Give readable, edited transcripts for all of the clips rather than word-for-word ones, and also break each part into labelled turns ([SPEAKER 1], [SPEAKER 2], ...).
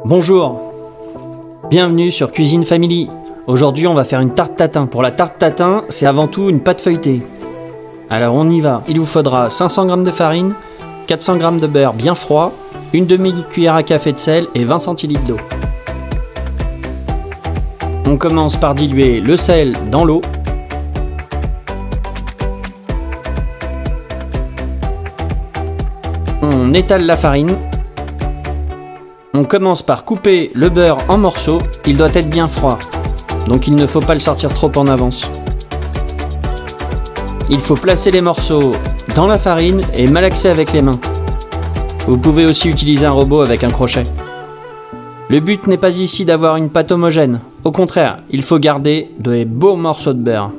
[SPEAKER 1] Bonjour, bienvenue sur Cuisine Family. Aujourd'hui on va faire une tarte tatin. Pour la tarte tatin, c'est avant tout une pâte feuilletée. Alors on y va. Il vous faudra 500 g de farine, 400 g de beurre bien froid, une demi-cuillère à café de sel et 20 centilitres d'eau. On commence par diluer le sel dans l'eau. On étale la farine. On commence par couper le beurre en morceaux. Il doit être bien froid, donc il ne faut pas le sortir trop en avance. Il faut placer les morceaux dans la farine et malaxer avec les mains. Vous pouvez aussi utiliser un robot avec un crochet. Le but n'est pas ici d'avoir une pâte homogène. Au contraire, il faut garder de beaux morceaux de beurre.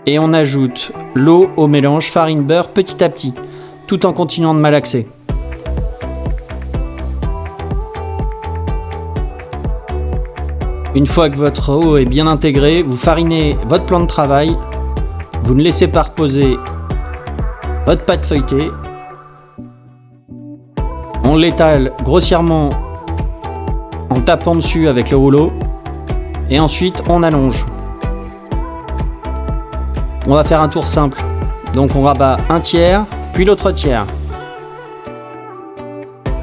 [SPEAKER 1] Et on ajoute l'eau au mélange farine-beurre petit à petit, tout en continuant de malaxer. Une fois que votre eau est bien intégrée, vous farinez votre plan de travail, vous ne laissez pas reposer votre pâte feuilletée. On l'étale grossièrement en tapant dessus avec le rouleau et ensuite on allonge. On va faire un tour simple, donc on rabat un tiers, puis l'autre tiers.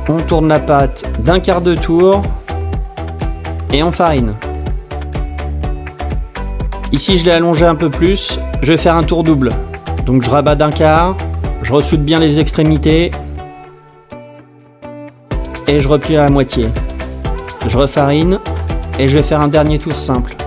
[SPEAKER 1] On tourne la pâte d'un quart de tour et on farine. Ici je l'ai allongé un peu plus, je vais faire un tour double. Donc je rabats d'un quart, je ressoude bien les extrémités et je replie à la moitié. Je refarine et je vais faire un dernier tour simple.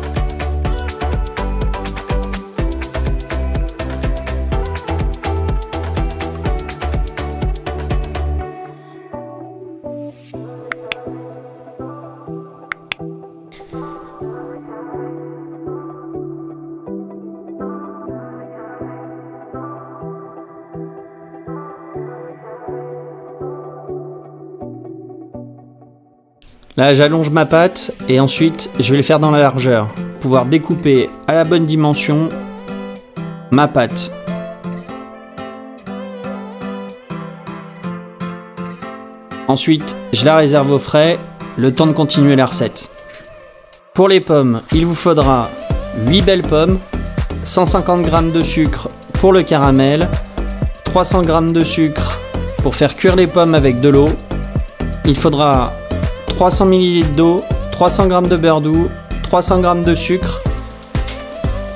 [SPEAKER 1] Là j'allonge ma pâte et ensuite je vais le faire dans la largeur, pour pouvoir découper à la bonne dimension ma pâte. Ensuite je la réserve au frais, le temps de continuer la recette. Pour les pommes, il vous faudra 8 belles pommes, 150 g de sucre pour le caramel, 300 g de sucre pour faire cuire les pommes avec de l'eau. Il faudra 300 ml d'eau, 300 g de beurre doux, 300 g de sucre,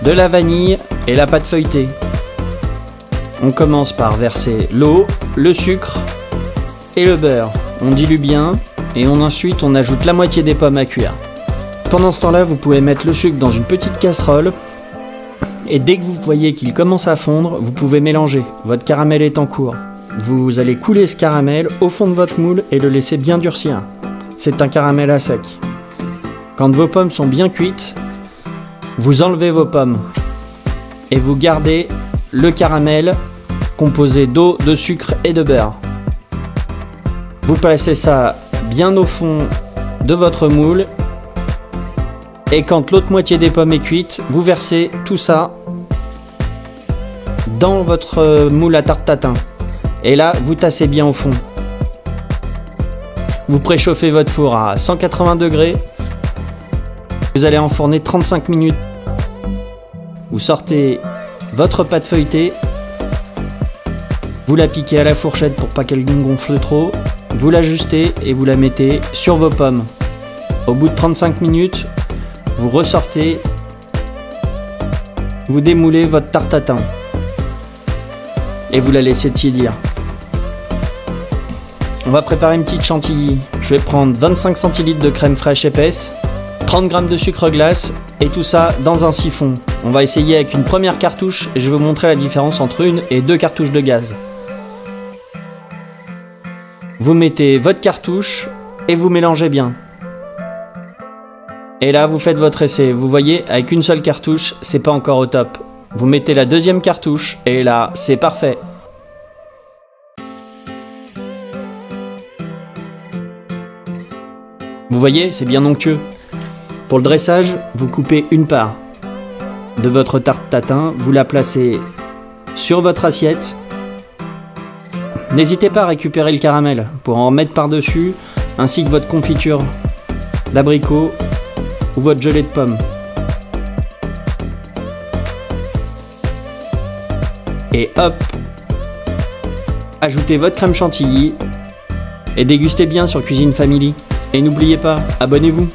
[SPEAKER 1] de la vanille et la pâte feuilletée. On commence par verser l'eau, le sucre et le beurre. On dilue bien et ensuite on ajoute la moitié des pommes à cuire. Pendant ce temps-là, vous pouvez mettre le sucre dans une petite casserole et dès que vous voyez qu'il commence à fondre, vous pouvez mélanger. Votre caramel est en cours. Vous allez couler ce caramel au fond de votre moule et le laisser bien durcir. C'est un caramel à sec. Quand vos pommes sont bien cuites, vous enlevez vos pommes et vous gardez le caramel composé d'eau, de sucre et de beurre. Vous placez ça bien au fond de votre moule et quand l'autre moitié des pommes est cuite, vous versez tout ça dans votre moule à tarte tatin. Et là, vous tassez bien au fond. Vous préchauffez votre four à 180 degrés. Vous allez enfourner 35 minutes. Vous sortez votre pâte feuilletée. Vous la piquez à la fourchette pour pas qu'elle gonfle trop. Vous l'ajustez et vous la mettez sur vos pommes. Au bout de 35 minutes, vous ressortez. Vous démoulez votre tarte tatin. Et vous la laissez tiédir. On va préparer une petite chantilly. Je vais prendre 25 centilitres de crème fraîche épaisse, 30 g de sucre glace et tout ça dans un siphon. On va essayer avec une première cartouche et je vais vous montrer la différence entre une et deux cartouches de gaz. Vous mettez votre cartouche et vous mélangez bien. Et là vous faites votre essai. Vous voyez, avec une seule cartouche, c'est pas encore au top. Vous mettez la deuxième cartouche et là c'est parfait. Vous voyez, c'est bien onctueux. Pour le dressage, vous coupez une part de votre tarte tatin, vous la placez sur votre assiette N'hésitez pas à récupérer le caramel pour en remettre par-dessus, ainsi que votre confiture d'abricot ou votre gelée de pomme. Et hop, ajoutez votre crème chantilly et dégustez bien sur Cuisine Family. Et n'oubliez pas, abonnez-vous.